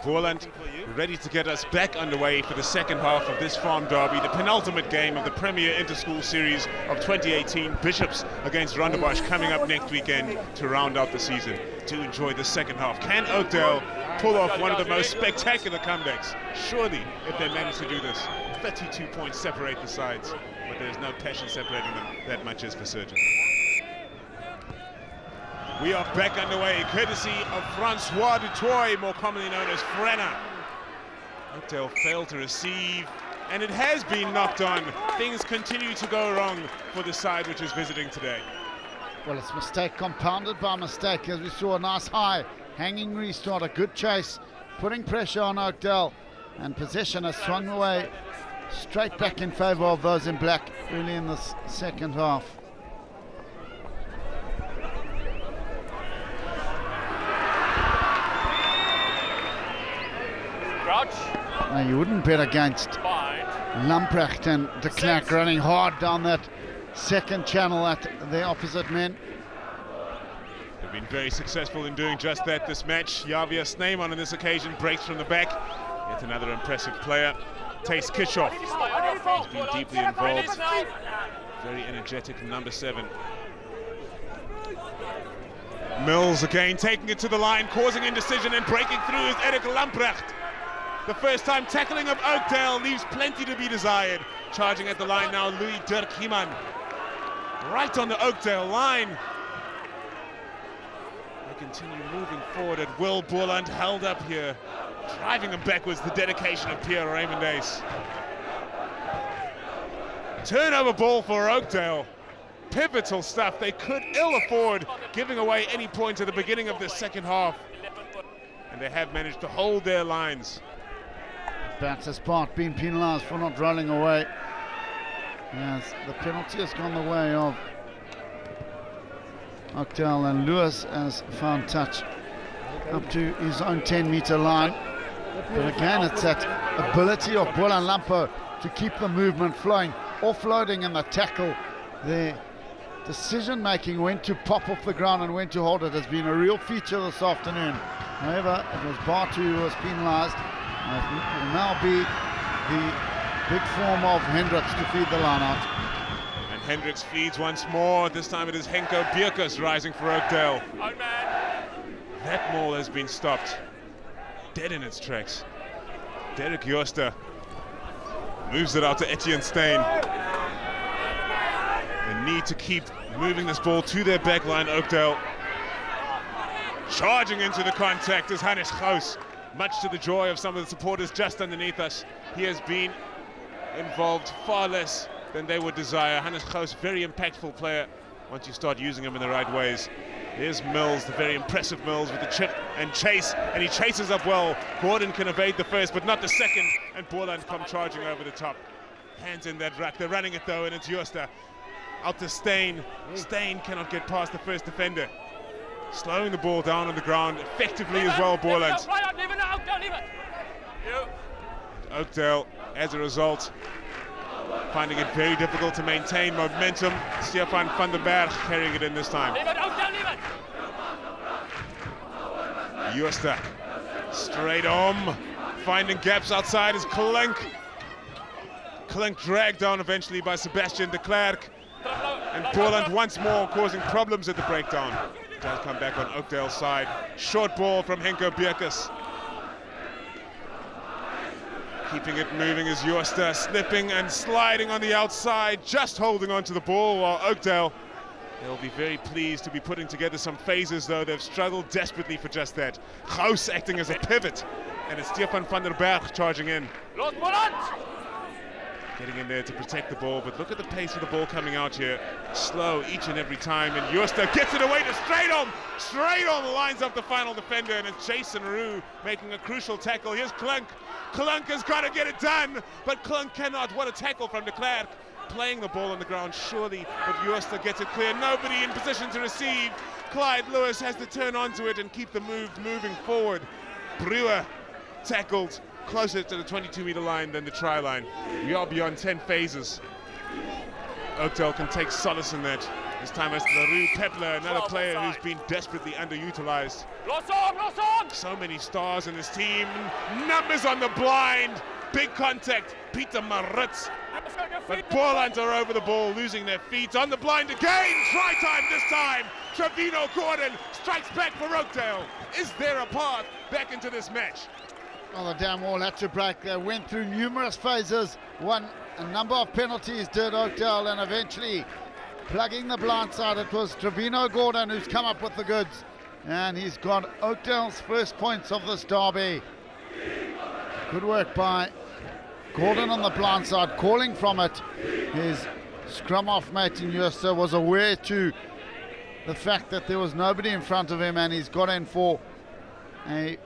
Boland ready to get us back underway for the second half of this farm derby, the penultimate game of the Premier Interschool Series of 2018. Bishops against Rondebosch coming up next weekend to round out the season. Do enjoy the second half. Can Oakdale pull off one of the most spectacular comebacks? Surely, if they manage to do this. 32 points separate the sides, but there's no passion separating them that much as for Surgeon. We are back underway, courtesy of Francois Dutoy, more commonly known as Frenna. Oakdale failed to receive, and it has been knocked on. Things continue to go wrong for the side which is visiting today. Well, it's mistake compounded by mistake, as we saw a nice high hanging restart, a good chase, putting pressure on Oakdale, and possession has swung away straight back in favour of those in black early in the second half. Now, you wouldn't bet against Lamprecht and de Klerk running hard down that second channel at the opposite men. They've been very successful in doing just that this match. Javier Sneeman on this occasion breaks from the back. Yet another impressive player. Tace Kishoff has been deeply involved. Very energetic, number 7. Mills again taking it to the line, causing indecision, and breaking through is Erik Lamprecht. The first time tackling of Oakdale leaves plenty to be desired. Charging at the line now, Louis Dirk Hieman. Right on the Oakdale line. They continue moving forward at will. Boland held up here. Driving them backwards, the dedication of Pierre Raymond Ace. Turnover ball for Oakdale. Pivotal stuff. They could ill afford giving away any points at the beginning of the second half. And they have managed to hold their lines. Baxter's part being penalised for not rolling away, as the penalty has gone the way of Oakdale, and Lewis has found touch up to his own 10-metre line. But again, it's that ability of Boland Lampo to keep the movement flowing, offloading and the tackle. The decision-making, when to pop off the ground and when to hold it, has been a real feature this afternoon. However, it was Bartu who was penalised. It will now be the big form of Hendricks to feed the line out. And Hendricks feeds once more. This time it is Henko Bierkus rising for Oakdale. That maul has been stopped. Dead in its tracks. Derek Joster moves it out to Etienne Steyn. The need to keep moving this ball to their backline, Oakdale. Charging into the contact is Hannes Gous. Much to the joy of some of the supporters just underneath us. He has been involved far less than they would desire. Hannes Gous, very impactful player once you start using him in the right ways. Here's Mills, the very impressive Mills, with the chip and chase, and he chases up well. Gordon can evade the first, but not the second, and Boland come charging over the top. Hands in that ruck. They're running it though, and it's Joster. Out to Steyn. Steyn cannot get past the first defender. Slowing the ball down on the ground effectively as well, Boland. Oakdale, as a result, finding it very difficult to maintain momentum. Stefan van den Berg carrying it in this time. Joster, straight on, finding gaps outside is Klink. Klink dragged down eventually by Sebastian de Klerk. And Boland once more causing problems at the breakdown. Does come back on Oakdale's side. Short ball from Henko Bierkus. Keeping it moving is Joster, slipping and sliding on the outside, just holding on to the ball, while Oakdale, they'll be very pleased to be putting together some phases, though they've struggled desperately for just that. Gous acting as a pivot, and it's Stefan van der Berg charging in. Getting in there to protect the ball, but look at the pace of the ball coming out here. Slow each and every time, and Joster gets it away to Straight on lines up the final defender, and it's Jason Roux making a crucial tackle. Here's Klink. Klink has got to get it done, but Klink cannot. What a tackle from de Klerk. Playing the ball on the ground, surely, but Joster gets it clear. Nobody in position to receive. Clyde Lewis has to turn onto it and keep the move moving forward. Brewer tackled closer to the 22-meter line than the try line. We are beyond 10 phases. Oakdale can take solace in that. This time it's LaRue Pepler, another player who's been desperately underutilized. So many stars in his team. Numbers on the blind. Big contact. Peter Maritz. But Boland are over the ball, losing their feet. On the blind again. Try time this time. Trevino Gordon strikes back for Oakdale. Is there a path back into this match? Well, the damn wall had to break. They went through numerous phases. Won a number of penalties, did Oakdale, and eventually plugging the blind side. It was Trevino Gordon who's come up with the goods. And he's got Oakdale's first points of this derby. Good work by Gordon on the blind side, calling from it. His scrum off mate in Uster was aware to the fact that there was nobody in front of him, and he's got in for a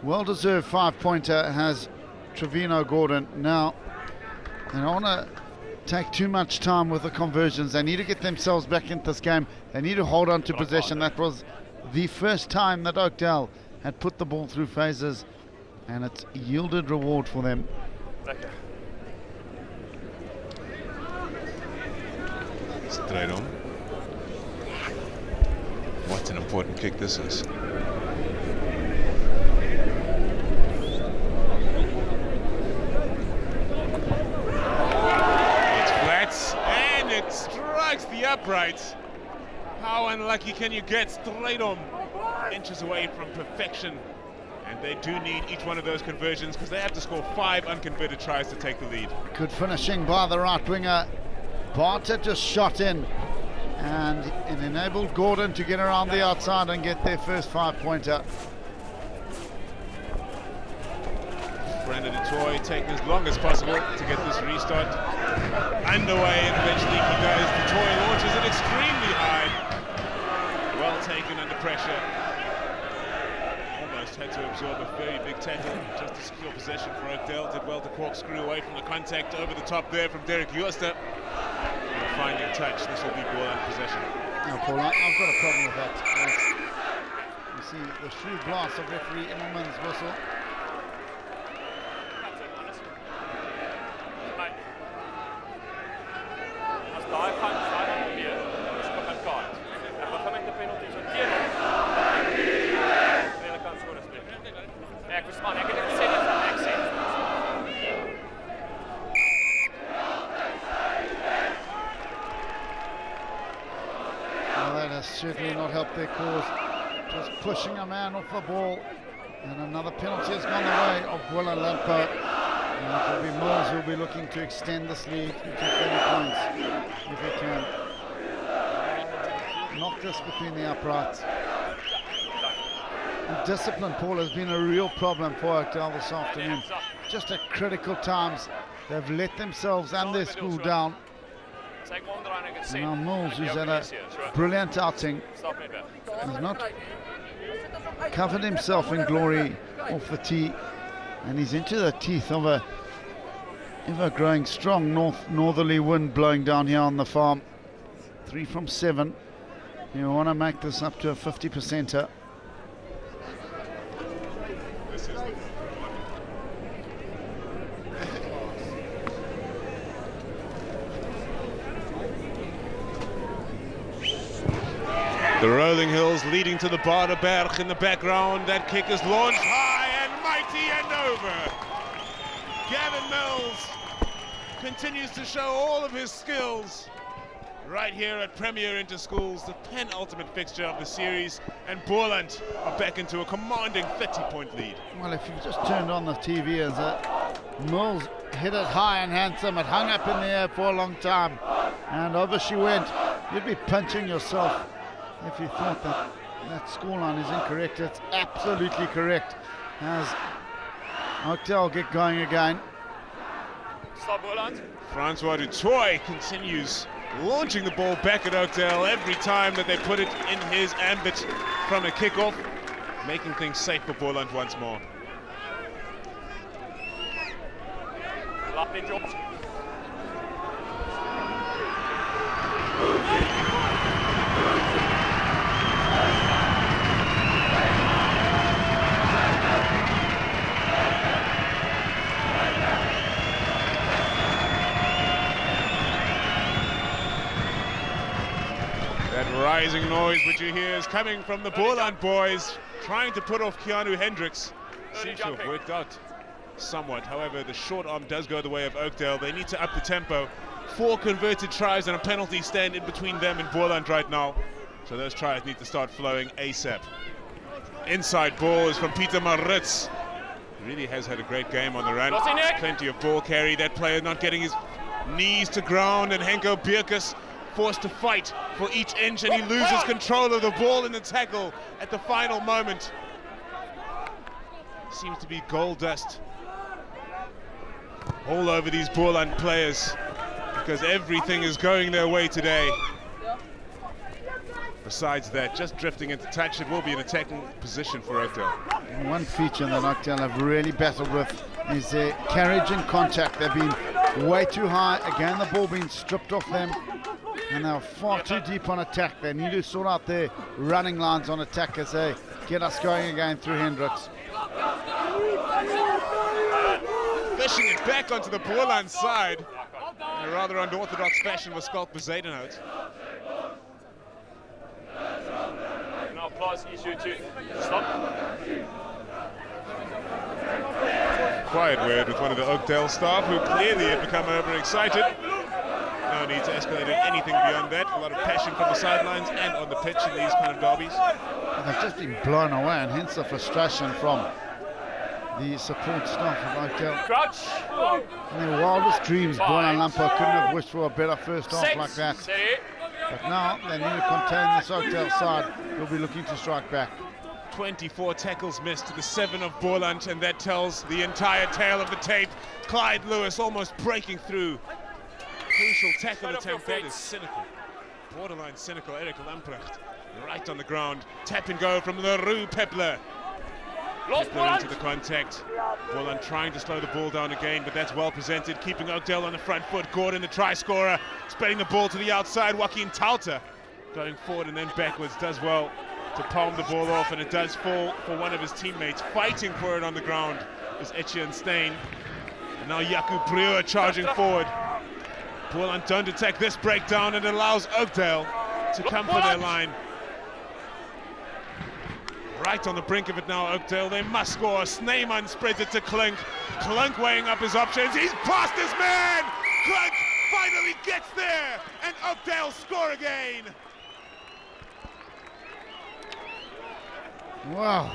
well-deserved 5-pointer, has Trevino Gordon. Now, they don't want to take too much time with the conversions. They need to get themselves back into this game. They need to hold on to possession. That was the first time that Oakdale had put the ball through phases, and it's yielded reward for them. Straight on. What an important kick this is. It's flat, and it strikes the upright. How unlucky can you get? Straight on. Inches away from perfection. And they do need each one of those conversions because they have to score 5 unconverted tries to take the lead. Good finishing by the right winger. Barter just shot in, and it enabled Gordon to get around the outside and get their first 5-pointer. Brandon Etoy taking as long as possible to get this restart underway, and eventually he does. Etoy launches it extremely high. Well taken under pressure. Almost had to absorb a very big tackle just to secure possession for Oakdale. Did well to corkscrew away from the contact over the top there from Derek Uster. Finding touch, this will be Boland possession. Now, Paul, I've got a problem with that. You see the shrewd blast of referee Immelman's whistle. Certainly not helped their cause. Just pushing a man off the ball, and another penalty has gone the way of Boland Lampo. And it will be Mills who will be looking to extend this lead to 30 points if he can. Knock this between the uprights. And discipline, Paul, has been a real problem for Oakdale this afternoon. Just at critical times, they've let themselves and their school down. Now Mills, who's had a brilliant outing, has not covered himself in glory off the tee, and he's into the teeth of a ever-growing strong northerly wind blowing down here on the farm. 3 from 7. You want to make this up to a 50%er. The rolling hills leading to the Baardenberg in the background. That kick is launched high and mighty and over. Gavin Mills continues to show all of his skills right here at Premier-Interschools, the penultimate fixture of the series, and Boland are back into a commanding 30-point lead. Well, if you just turned on the TV as Mills hit it high and handsome, it hung up in the air for a long time, and over she went. You'd be punching yourself if you thought that scoreline is incorrect. It's absolutely correct as Oakdale get going again. Stop Boland. Francois Dutoy continues launching the ball back at Oakdale every time that they put it in his ambit from a kickoff, making things safe for Boland once more. That rising noise which you hear is coming from the Boland boys, trying to put off Keanu Hendricks. Seems to have worked out somewhat. However, the short arm does go the way of Oakdale. They need to up the tempo. 4 converted tries and a penalty stand in between them and Boland right now. So those tries need to start flowing ASAP. Inside ball is from Peter Maritz. He really has had a great game on the run. Plenty of ball carry. That player not getting his knees to ground, and Henko Bierkus forced to fight for each inch, and he loses control of the ball in the tackle at the final moment. Seems to be gold dust all over these Boland players, because everything is going their way today. Besides that, just drifting into touch, it will be an attacking position for Oakdale. One feature that Oakdale have really battled with is their carriage and contact. They've been way too high. Again, the ball being stripped off them, and they're far too deep on attack. They need to sort out their running lines on attack as they get us going again through Hendricks. Fishing it back onto the Boland side in a rather unorthodox fashion with Schalk Bezuidenhout. Now, applause, you two. Stop. Quiet word with one of the Oakdale staff, who clearly have become overexcited. No need to escalate anything beyond that. A lot of passion from the sidelines and on the pitch in these kind of derbies. And they've just been blown away, and hence the frustration from the support staff of Oakdale. Crouch. In their wildest dreams, Boland Lampo couldn't have wished for a better first half 6. like that. Steady. But now they need to contain this Oakdale side. They'll be looking to strike back. 24 tackles missed to the 7 of Boland, and that tells the entire tale of the tape. Clyde Lewis almost breaking through. Crucial tackle attempt. That is cynical. Borderline cynical. Eric Lamprecht right on the ground. Tap and go from the Rue Pepler. Pepler into the contact. Boland trying to slow the ball down again, but that's well presented, keeping Oakdale on the front foot. Gordon, the try scorer, spreading the ball to the outside. Joaquin Tauter going forward and then backwards, does well to palm the ball off, and it does fall for one of his teammates. Fighting for it on the ground is Etienne Stein. And now Jakub Breuer charging forward. Boland don't attack this breakdown, and it allows Oakdale to come for their line. Right on the brink of it now, Oakdale. They must score. Snyman spreads it to Klink. Klink weighing up his options. He's past his man! Klink finally gets there, and Oakdale score again. Wow.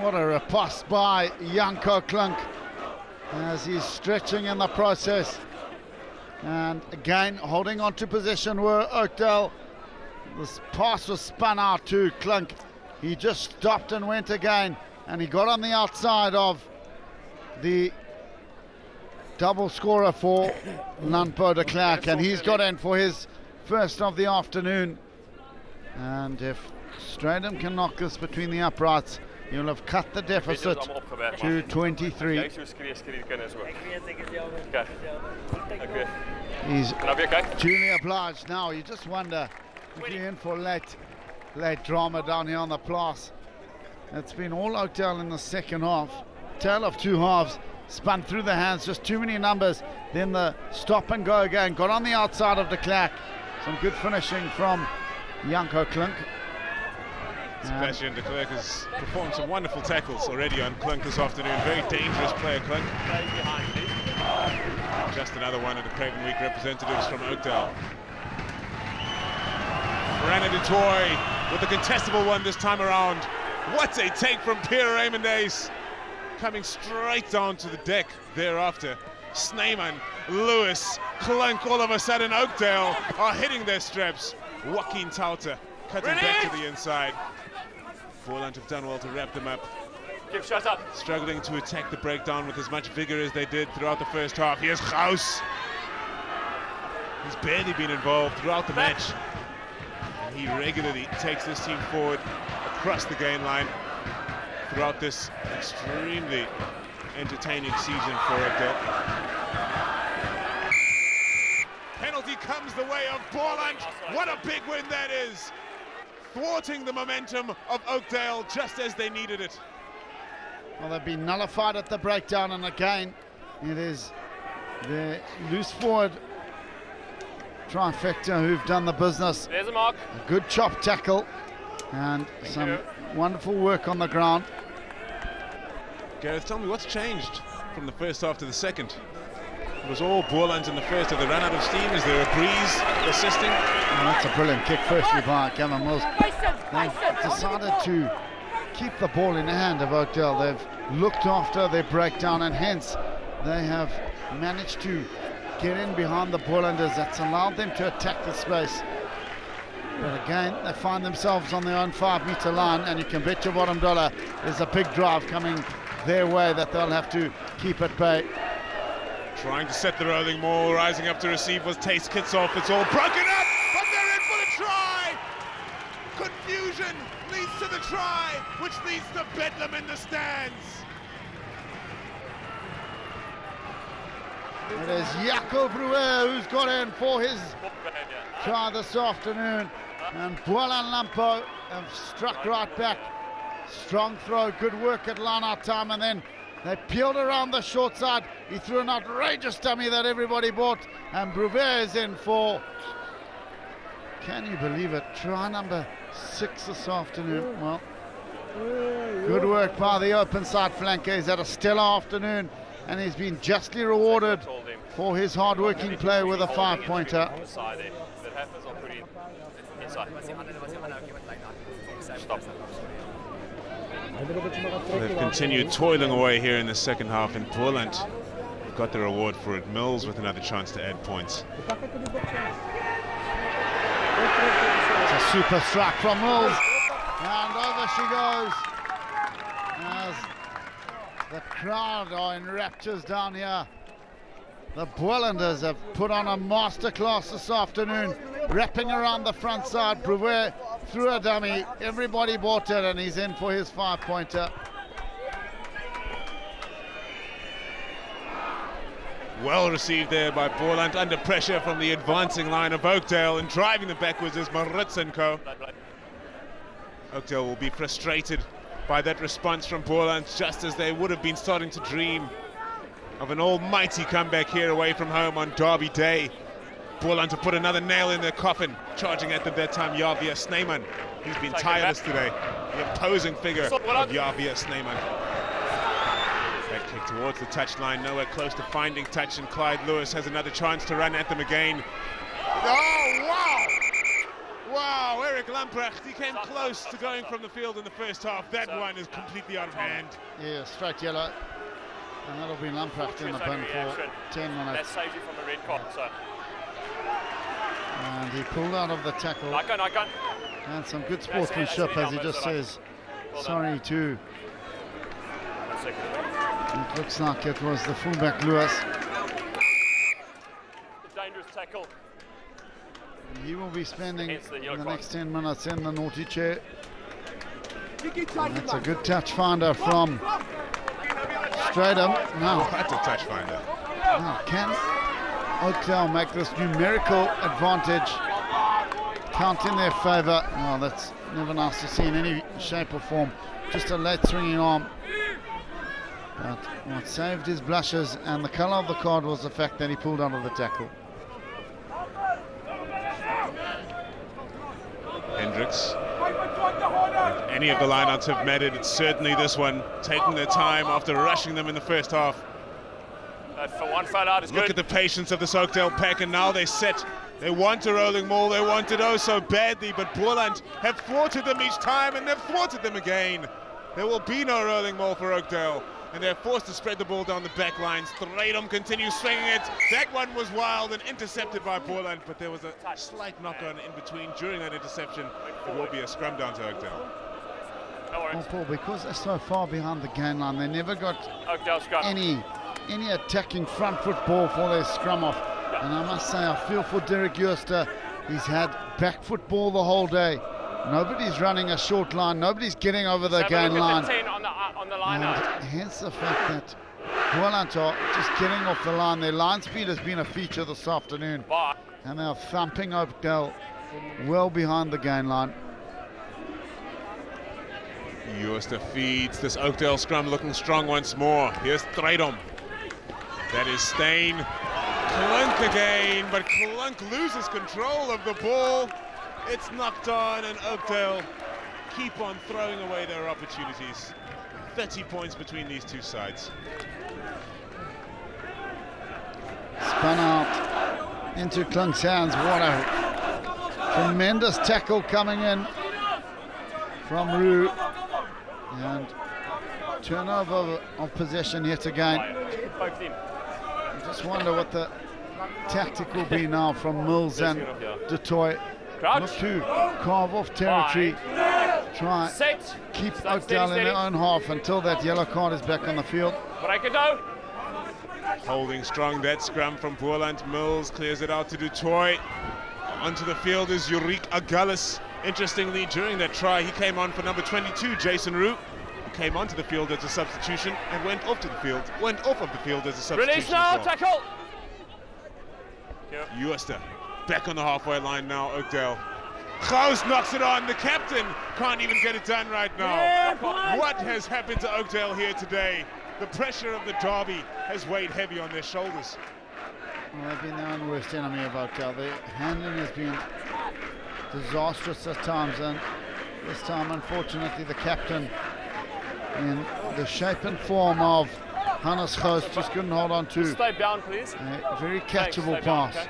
What a riposte by Janko Klink as he's stretching in the process. And again, holding on to possession were Oakdale. This pass was spun out to Klink. He just stopped and went again, and he got on the outside of the double scorer for Landbou de Klerk, and he's got in for his first of the afternoon. And if Stratham can knock this between the uprights, he'll have cut the deficit to 23. He's duly obliged now. You just wonder if you're in for late drama down here on the Place. It's been all Oakdale in the second half. Tale of two halves. Spun through the hands, just too many numbers. Then the stop and go again. Got on the outside of de Klerk. Some good finishing from Janko Klink. Sebastian de Klerk has performed some wonderful tackles already on Klink this afternoon. Very dangerous player, Klink. Just another one of the Craven Week representatives from Oakdale. Rana de Toy with a contestable one this time around. What a take from Pierre Raymond Ace. Coming straight down to the deck thereafter. Snyman, Lewis, Klink, all of a sudden Oakdale are hitting their straps. Joaquin Tauter cutting back to the inside. Boland have done well to wrap them up. Shut up. Struggling to attack the breakdown with as much vigor as they did throughout the first half. Here's Gauss. He's barely been involved throughout the match. And he regularly takes this team forward across the gain line throughout this extremely entertaining season for Oakdale. Penalty comes the way of Boland. What a big win that is. Thwarting the momentum of Oakdale just as they needed it. Well, they've been nullified at the breakdown, and again, it is the loose forward trifecta who've done the business. There's a mark. A good chop tackle and some wonderful work on the ground. Gareth, tell me what's changed from the first half to the second? It was all Boland in the first. Have they run out of steam? Is there a breeze assisting? Oh, that's a brilliant kick, firstly by Cameron Mills. They've decided to keep the ball in the hand of Oakdale. They've looked after their breakdown, and hence they have managed to get in behind the Bolanders. That's allowed them to attack the space. But again, they find themselves on their own 5-meter line, and you can bet your bottom dollar there's a big drive coming their way that they'll have to keep at bay. Trying to set the rolling maul, rising up to receive was Taste Kitsoff. It's all broken up, but they're in for the try! Confusion leads to the try, which leads to bedlam in the stands. It is Jaco Brewer who's got in for his try this afternoon, and Boland Lampo have struck right back. Strong throw, good work at line-out time, and then they peeled around the short side. He threw an outrageous dummy that everybody bought, and Brewer is in for, can you believe it, try number 6 this afternoon. Well, good work by the open side flanker. He's had a stellar afternoon, and he's been justly rewarded for his hard-working play with a 5-pointer. Stop. They've continued toiling away here in the second half, and Boland got the reward for it. Mills with another chance to add points. It's a super strike from Mills, and over she goes as the crowd are in raptures down here. The Bolanders have put on a masterclass this afternoon, wrapping around the front side. Brewer threw a dummy, everybody bought it, and he's in for his 5-pointer. Well received there by Boland, under pressure from the advancing line of Oakdale, and driving them backwards is Maritz and co. Oakdale will be frustrated by that response from Boland, just as they would have been starting to dream of an almighty comeback here away from home on Derby Day. Boland to put another nail in their coffin, charging at them that time Javier Snyman. He's been tireless today, the imposing figure of Javier Snyman. That kick towards the touchline, nowhere close to finding touch, and Clyde Lewis has another chance to run at them again. Oh, wow! Wow, Eric Lamprecht, he came close to going from the field in the first half. That one is completely out of hand. Yeah, straight yellow. And that'll be Lamprecht in the bin for 10 minutes. That saves you from a red card. So. And he pulled out of the tackle. I can. And some good sportsmanship, as he just says. Sorry to. It looks like it was the fullback Lewis. Dangerous tackle. He will be spending the next 10 minutes in the naughty chair. And that's a good touch finder from Stratham. Now, That's a touch finder. now can Oakdale make this numerical advantage count in their favour? Well, that's never nice to see in any shape or form. Just a late swinging arm. But what saved his blushes and the colour of the card was the fact that he pulled out of the tackle. Hendricks. If any of the lineouts have mattered, it's certainly this one, taking their time after rushing them in the first half. For one fell out is good. Look at the patience of this Oakdale pack, and now they're set. They want a rolling maul, they want it oh so badly, but Boland have thwarted them each time, and they've thwarted them again. There will be no rolling maul for Oakdale, and they're forced to spread the ball down the back lines. Stratham continues swinging it. That one was wild and intercepted by Boland, but there was a slight knock-on in between during that interception. It will be a scrum down to Oakdale. Oh, Paul, because they're so far behind the game line, they never got Oakdale scrum. any attacking front foot ball for their scrum off. And I must say, I feel for Derek Jooster. He's had back foot ball the whole day. Nobody's running a short line. Nobody's getting over the game line. On the line And hence the fact that Boland are just getting off the line. Their line speed has been a feature this afternoon. And they're thumping Oakdale well behind the gain line. Jooster feeds this Oakdale scrum looking strong once more. Here's Stratham. That is Stain. Clunk again, but Clunk loses control of the ball. It's knocked on, and Oakdale keep on throwing away their opportunities. 30 points between these two sides. Spun out into Klunk's hands. What a tremendous tackle coming in from Rue. And turnover of possession yet again. I just wonder what the tactic will be now from Mills and Detroit. Look to carve off territory. Try keep Oakdale in their own half until that yellow card is back on the field. Holding strong that scrum from Boland. Mills clears it out to Detroit. Onto the field is Yurik Agalis. Interestingly, during that try, he came on for number 22, Jason Roux, who came onto the field as a substitution and went off of the field as a substitution. Release now, tackle! Uester back on the halfway line now, Oakdale. Gous knocks it on. The captain can't even get it done right now. What has happened to Oakdale here today? The pressure of the derby has weighed heavy on their shoulders. Well, they've been their own worst enemy of Oakdale. Their handling has been disastrous at times, and this time, unfortunately, the captain, in the shape and form of Hannes Gous, just couldn't hold on to Stay bound, please. a very catchable pass. Okay.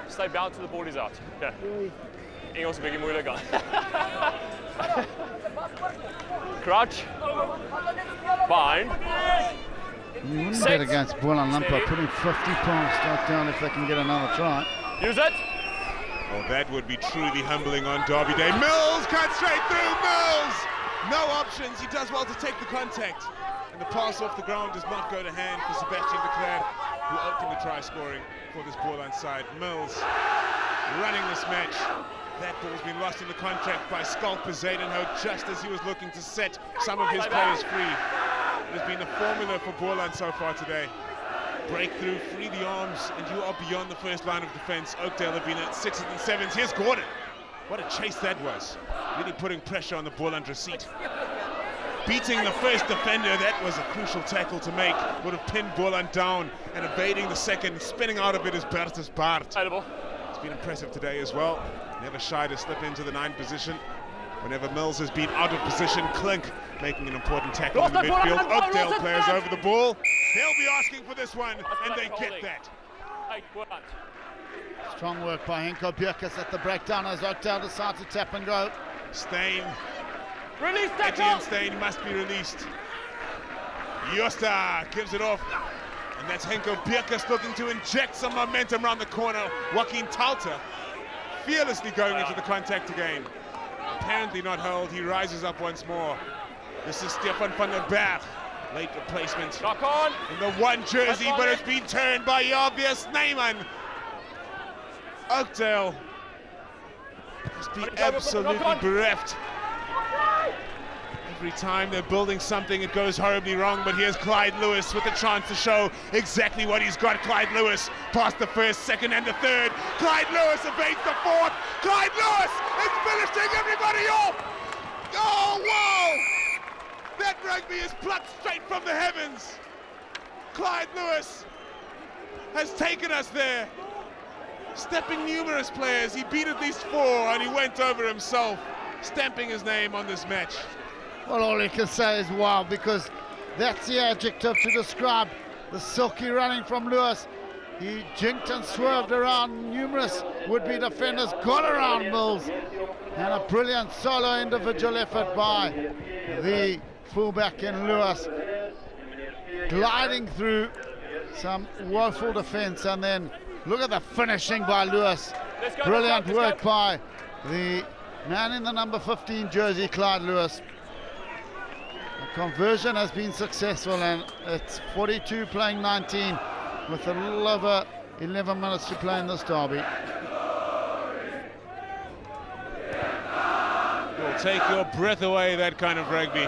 Stay bound till the ball is out. Okay. Engels een beetje moeilijk aan. Crouch. Bind. You wouldn't bet against Boland Lampo, putting 50 points straight down if they can get another try. Use it. Oh, that would be truly humbling on Derby Day. Mills cut straight through. Mills! No options. He does well to take the contact. And the pass off the ground does not go to hand for Sebastian de Klerk, who opened the try scoring for this Boland side. Mills running this match. That ball's been lost in the contact by Skulper Zaydenhout just as he was looking to set some of his players free. It has been the formula for Boland so far today. Break through, free the arms, and you are beyond the first line of defense. Oakdale have been at 6s and 7s. Here's Gordon. What a chase that was. Really putting pressure on the Boland receipt. Beating the first defender, that was a crucial tackle to make. Would have pinned Boland down, and evading the second, spinning out of it is Bertus Bart. It's been impressive today as well. Never shy to slip into the 9 position. Whenever Mills has been out of position, Clink making an important tackle in the midfield. Oakdale players over the ball. They'll be asking for this one, and they get that. Strong work by Henko Bierkes at the breakdown as Oakdale decide to tap and go. Steyn. Release Etienne Steyn must be released. Josta gives it off. And that's Henko Bierkes looking to inject some momentum around the corner. Joaquin Talter fearlessly going into the contact again. Apparently not held. He rises up once more. This is Stefan van der Berg. Late replacement in the 1 jersey, but it's been turned by Javier Sneyman. Oakdale has been absolutely bereft. Every time they're building something, it goes horribly wrong, but here's Clyde Lewis with a chance to show exactly what he's got. Clyde Lewis past the first, second, and the third. Clyde Lewis evades the fourth. Clyde Lewis is finishing everybody off. Oh, wow! That rugby is plucked straight from the heavens. Clyde Lewis has taken us there. Stepping numerous players, he beat at least 4, and he went over himself, stamping his name on this match. Well, all you can say is wow, because that's the adjective to describe the silky running from Lewis. He jinked and swerved around numerous would-be defenders, got around Mills, and a brilliant solo individual effort by the fullback in Lewis, gliding through some woeful defense, and then look at the finishing by Lewis. Brilliant work by the man in the number 15 jersey, Clyde Lewis. The conversion has been successful, and it's 42 playing 19 with a little over 11 minutes to play in this derby. Will take your breath away, that kind of rugby.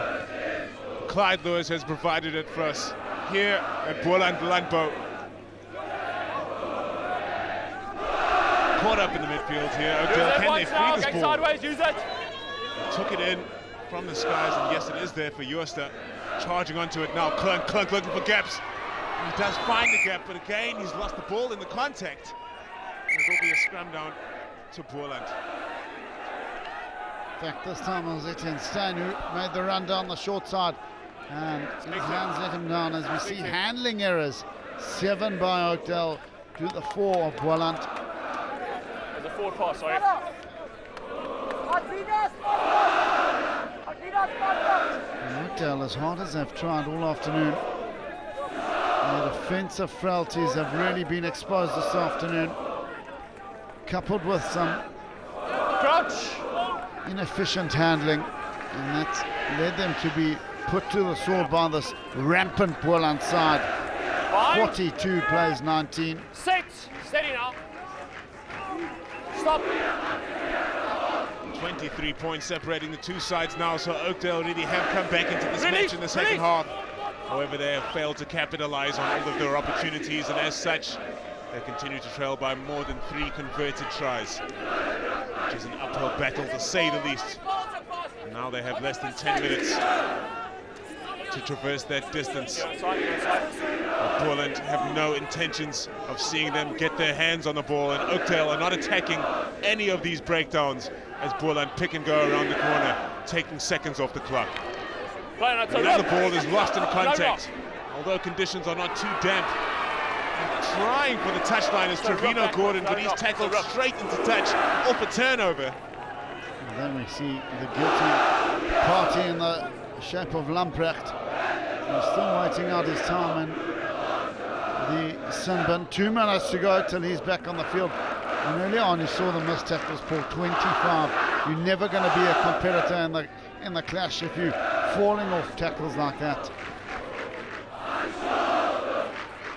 Clyde Lewis has provided it for us here at Boland Landbou. Caught up in the midfield here. Oakdale, can they free this ball? Sideways, use it. Took it in from the skies, and yes, it is there for Josta. Charging onto it now. Clunk looking for gaps. He does find the gap, but again, he's lost the ball in the contact. And it will be a scrum down to Boland. In fact, this time it was Etienne Stein who made the run down the short side, and his hands let him down as we see handling errors. 7 by Oakdale to the 4 of Boland. There's a forward pass, sorry. And Oakdale, as hard as they've tried all afternoon, their defensive frailties have really been exposed this afternoon, coupled with some Crouch! inefficient handling, and that's led them to be put to the sword by this rampant Boland side. 42 plays 19. Set! Steady now. Stop. 23 points separating the two sides now, so Oakdale really have come back into this match in the second half. However, they have failed to capitalize on all of their opportunities, and as such, they continue to trail by more than 3 converted tries, which is an uphill battle to say the least. And now they have less than 10 minutes to traverse that distance. Boland have no intentions of seeing them get their hands on the ball, and Oakdale are not attacking any of these breakdowns as Boland pick and go around the corner, taking seconds off the clock. And now the ball is lost in contact, although conditions are not too damp. And trying for the touchline is Trevino Gordon, but he's tackled straight into touch off a turnover. And then we see the guilty party in the shape of Lamprecht. He's still waiting out his time in the sin bin. 2 minutes to go till he's back on the field. And earlier on you saw the missed tackles, Paul. 25. You're never going to be a competitor in the clash if you're falling off tackles like that.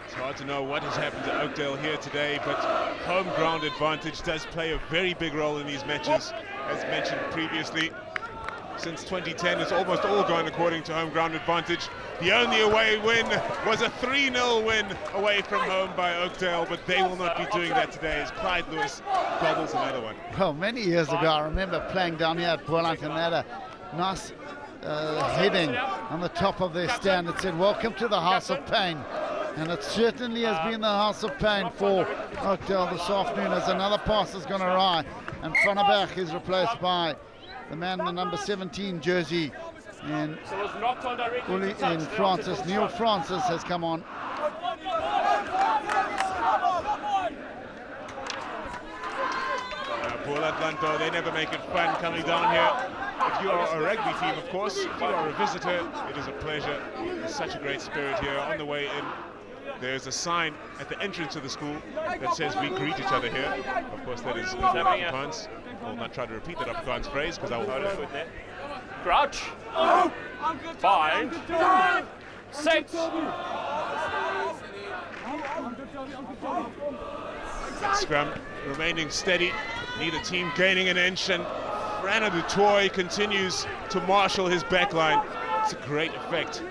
It's hard to know what has happened to Oakdale here today, but home ground advantage does play a very big role in these matches. As mentioned previously, since 2010 it's almost all gone according to home ground advantage. The only away win was a 3-0 win away from home by Oakdale, but they will not be doing that today as Clyde Lewis gobbles another one. Well, many years ago I remember playing down here at Boland, and they had a nice heading on the top of their stand that said, "Welcome to the House of Pain." And it certainly has been the House of Pain for Oakdale this afternoon, as another pass has gone awry, and Vanneberg is replaced by the man in the number 17 jersey, and Francis. Neil Francis has come on. Boland Lanto, they never make it fun coming down here. If you are a rugby team, of course, if you are a visitor, it is a pleasure. There's such a great spirit here. On the way in, there's a sign at the entrance of the school that says we greet each other here. Of course, that is Afrikaans. I will not try to repeat that Afrikaans phrase because I will hold it there. Crouch. Bind. Set. Scrum remaining steady. Neither team gaining an inch, and Frana du Toit continues to marshal his backline. It's a great effect.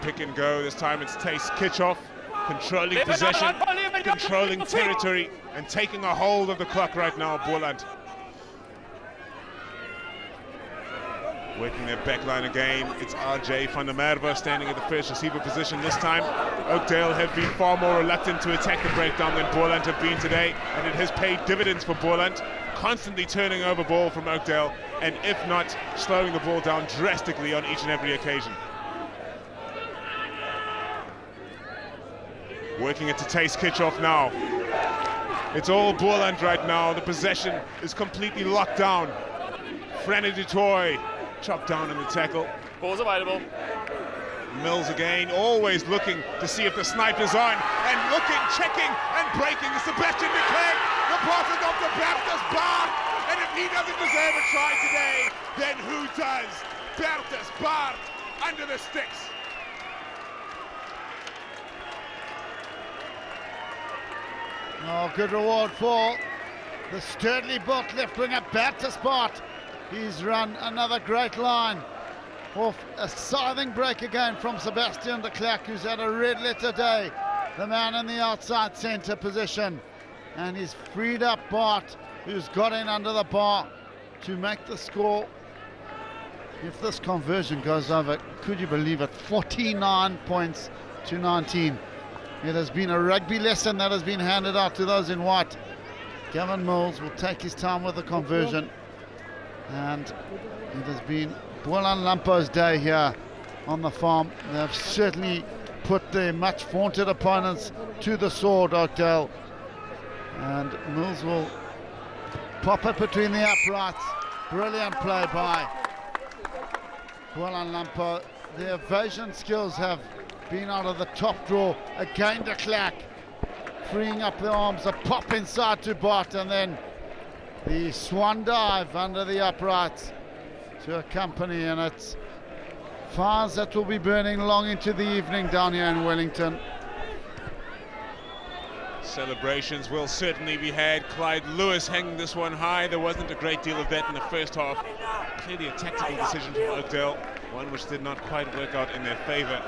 Pick and go. This time it's Tace Kitchoff controlling possession, controlling territory, and taking a hold of the clock right now, Boland. Working their backline again. It's RJ van der Merwe standing at the first receiver position this time. Oakdale have been far more reluctant to attack the breakdown than Boland have been today, and it has paid dividends for Boland, constantly turning over ball from Oakdale, and if not, slowing the ball down drastically on each and every occasion. Working it to Tace Kitchoff now. It's all Boland right now. The possession is completely locked down. Frana du Toit chopped down in the tackle. Ball's available. Mills again, always looking to see if the sniper's on, and looking, checking, and breaking. Sebastian de Klerk, the pass is off to Bertus Baard, and if he doesn't deserve a try today, then who does? Bertus Baard under the sticks. Oh, good reward for the sturdily built left winger Bertus Baard. He's run another great line off a scything break again from Sebastian de Klerk, who's had a red letter day, the man in the outside centre position, and he's freed up Baard, who's got in under the bar to make the score. If this conversion goes over, could you believe it, 49 points to 19. It has been a rugby lesson that has been handed out to those in white. Gavin Mills will take his time with the conversion, and it has been Boland Lampo's day here on the farm. They've certainly put their much vaunted opponents to the sword, Oakdale, and Mills will pop it between the uprights. Brilliant play by Boland Lampo. Their evasion skills have been out of the top draw. Again de Klerk freeing up the arms, a pop inside to Bart, and then the swan dive under the uprights to accompany, and it's fires that will be burning long into the evening down here in Wellington. Celebrations will certainly be had. Clyde Lewis hanging this one high. There wasn't a great deal of that in the first half. Clearly a tactical decision from Oakdale, one which did not quite work out in their favour.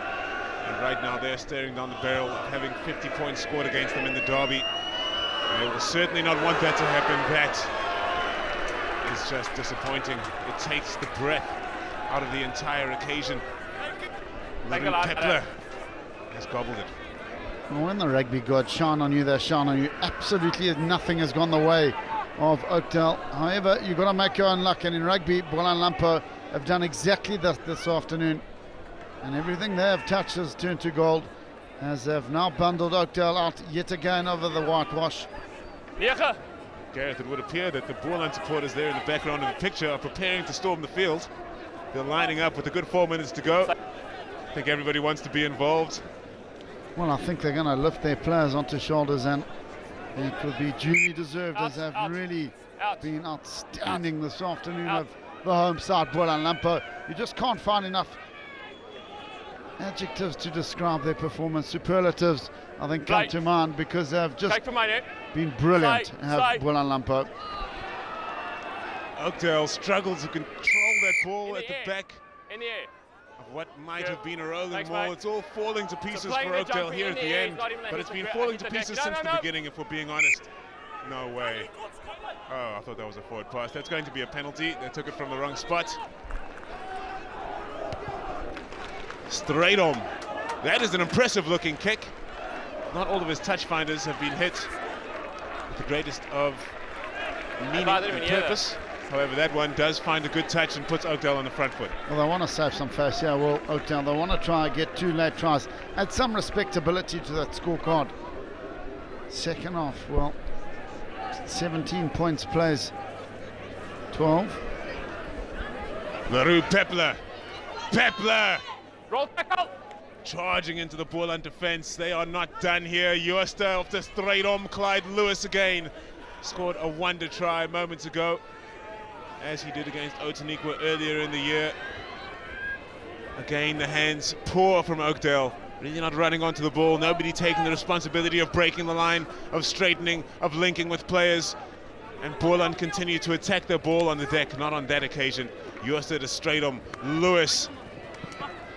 And right now they're staring down the barrel of having 50 points scored against them in the derby. And they will certainly not want that to happen. That is just disappointing. It takes the breath out of the entire occasion. Little Pepler has gobbled it. Well, when the rugby gods shine on you, they shine on you. Absolutely nothing has gone the way of Oakdale. However, you've got to make your own luck, and in rugby, Boland Lampo have done exactly that this afternoon. And everything they have touched has turned to gold, as they've now bundled Oakdale out yet again over the whitewash. Gareth, it would appear that the Boland supporters there in the background of the picture are preparing to storm the field. They're lining up with a good 4 minutes to go. I think everybody wants to be involved. Well, I think they're going to lift their players onto shoulders, and it will be duly deserved, as they've really been outstanding this afternoon of the home side, Boland Lampo. You just can't find enough adjectives to describe their performance. Superlatives, I think, come to mind, because they've just been brilliant, have Boland Lampo. Oakdale struggled to control that ball at the back of what might have been a rolling ball. It's all falling to pieces for Oakdale here at the end, but it's been falling to pieces since the beginning, if we're being honest. No way. Oh, I thought that was a forward pass. That's going to be a penalty. They took it from the wrong spot. Straight on. That is an impressive looking kick. Not all of his touch finders have been hit with the greatest of meaning and purpose. However, that one does find a good touch and puts Oakdale on the front foot. Well, they want to save some face here, well, Oakdale. They want to try and get 2 late tries. Add some respectability to that scorecard. Second half, well, 17 points plays 12. LaRue Pepler. Pepler! Roll tackle! Charging into the Boland defence. They are not done here. Jooste off the straight arm. Clyde Lewis again scored a wonder try moments ago, as he did against Outeniqua earlier in the year. Again, the hands poor from Oakdale. Really not running onto the ball. Nobody taking the responsibility of breaking the line, of straightening, of linking with players. And Boland continue to attack the ball on the deck. Not on that occasion. Jooste to straight arm. Lewis.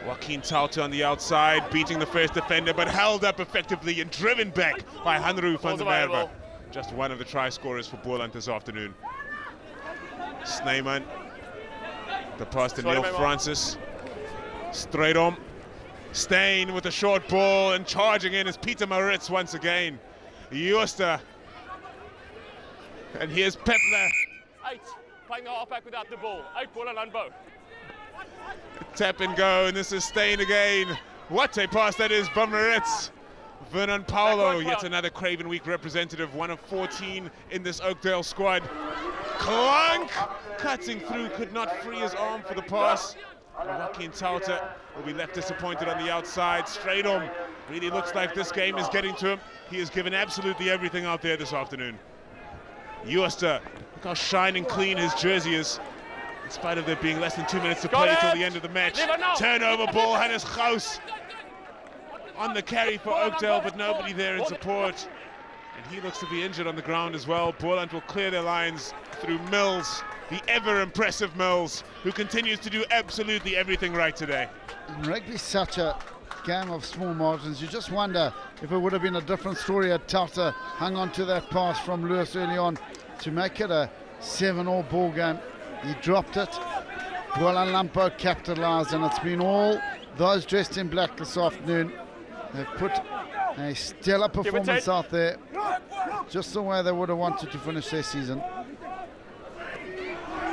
Joaquin Tauta on the outside, beating the first defender, but held up effectively and driven back by Hanru van der Merwe. Just one of the try scorers for Boland this afternoon. Snyman, the pass to Neil Francis. Straight on. Steyn with a short ball, and charging in is Peter Maritz once again. Jooste. And here's Pepler. 8, playing the halfback without the ball. 8 Boland Landbou. Tap and go, and this is Steyn again. What a pass that is by Maritz. Vernon Paulo, yet another Craven Week representative, one of 14 in this Oakdale squad. Clunk! Cutting through, could not free his arm for the pass. Joaquin Tauta will be left disappointed on the outside. Straight on. Really looks like this game is getting to him. He has given absolutely everything out there this afternoon. Jooste, look how shining clean his jersey is, in spite of there being less than 2 minutes to play until the end of the match. Turnover ball, Hannes Gous on the carry for Oakdale, but nobody there in support. And he looks to be injured on the ground as well. Boland will clear their lines through Mills, the ever-impressive Mills, who continues to do absolutely everything right today. And rugby's such a game of small margins. You just wonder if it would have been a different story had Tauta hung on to that pass from Lewis early on to make it a 7-all ball game. He dropped it. Boland Lampo capitalised, and it's been all those dressed in black this afternoon They've put a stellar performance out there, just the way they would have wanted to finish their season.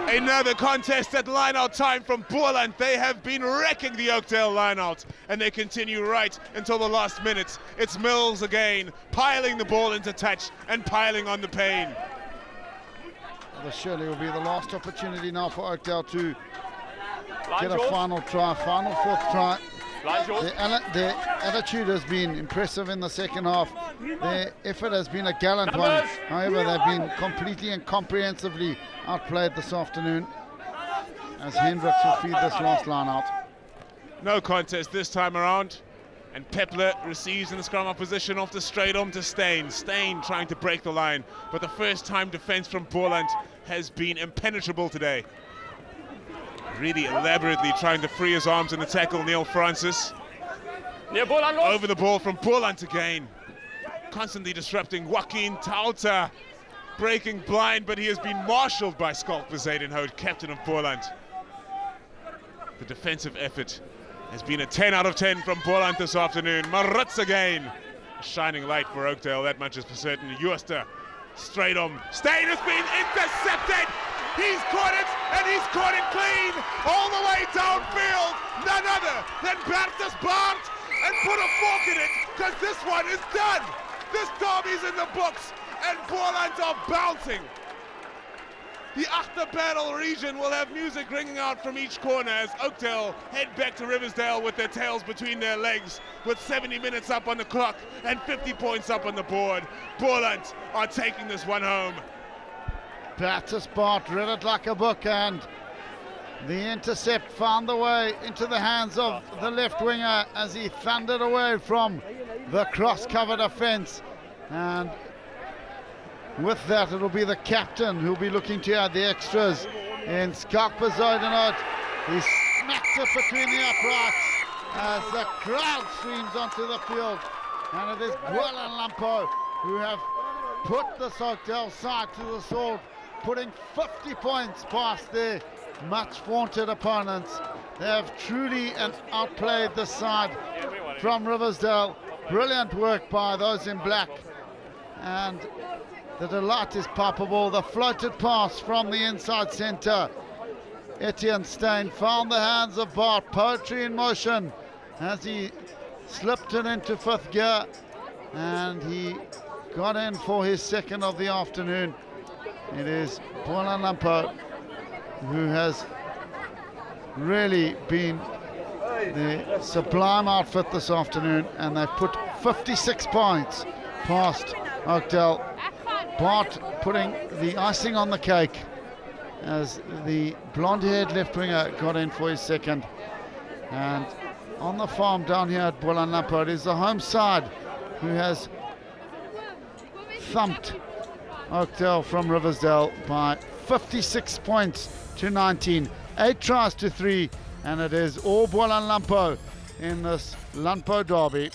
Another contest at line-out time from Boland. They have been wrecking the Oakdale line-out, and they continue right until the last minute. It's Mills again, piling the ball into touch and piling on the pain. This surely will be the last opportunity now for Oakdale to get a final try, final fourth try. Their attitude has been impressive in the second half. Their effort has been a gallant one. However, they've been completely and comprehensively outplayed this afternoon, as Hendricks will feed this last line out. No contest this time around, and Pepler receives in the scrum opposition off the straight arm to Steyn. Steyn trying to break the line, but the first time defense from Boland has been impenetrable today. Really elaborately trying to free his arms in the tackle, Neil Francis. Over the ball from Boland again. Constantly disrupting Joaquin Tauta. Breaking blind, but he has been marshalled by Skalk Bezuidenhout, captain of Boland. The defensive effort has been a 10 out of 10 from Boland this afternoon. Maritz again. A shining light for Oakdale, that much is for certain. Jooste, straight on. Steyn has been intercepted. He's caught it, and he's caught it clean, all the way downfield. None other than Bertus Bart, and put a fork in it, because this one is done. This derby's in the books, and Boland are bouncing. The Achterbattle region will have music ringing out from each corner as Oakdale head back to Riversdale with their tails between their legs, with 70 minutes up on the clock and 50 points up on the board. Boland are taking this one home. Bertus Bart read it like a book, and the intercept found the way into the hands of the left winger as he thundered away from the cross-cover defence. And with that, it'll be the captain who'll be looking to add the extras in Skalk Bezuidenhout. He smacks it between the uprights as the crowd streams onto the field. And it is Boland Lampo who have put the Oakdale side to the sword, putting 50 points past their much vaunted opponents. They have truly outplayed the side from Riversdale. Brilliant work by those in black, and the delight is palpable. The floated pass from the inside centre. Etienne Steyn found the hands of Bart. Poetry in motion as he slipped it into fifth gear, and he got in for his second of the afternoon. It is Boland Lampo who has really been the sublime outfit this afternoon, and they've put 56 points past Oakdale. Bart putting the icing on the cake as the blonde-haired left winger got in for his second. And on the farm down here at Boland Lampo, it is the home side who has thumped Oakdale from Riversdale by 56 points to 19, 8 tries to 3, and it is all Boland Lampo in this Lampo derby.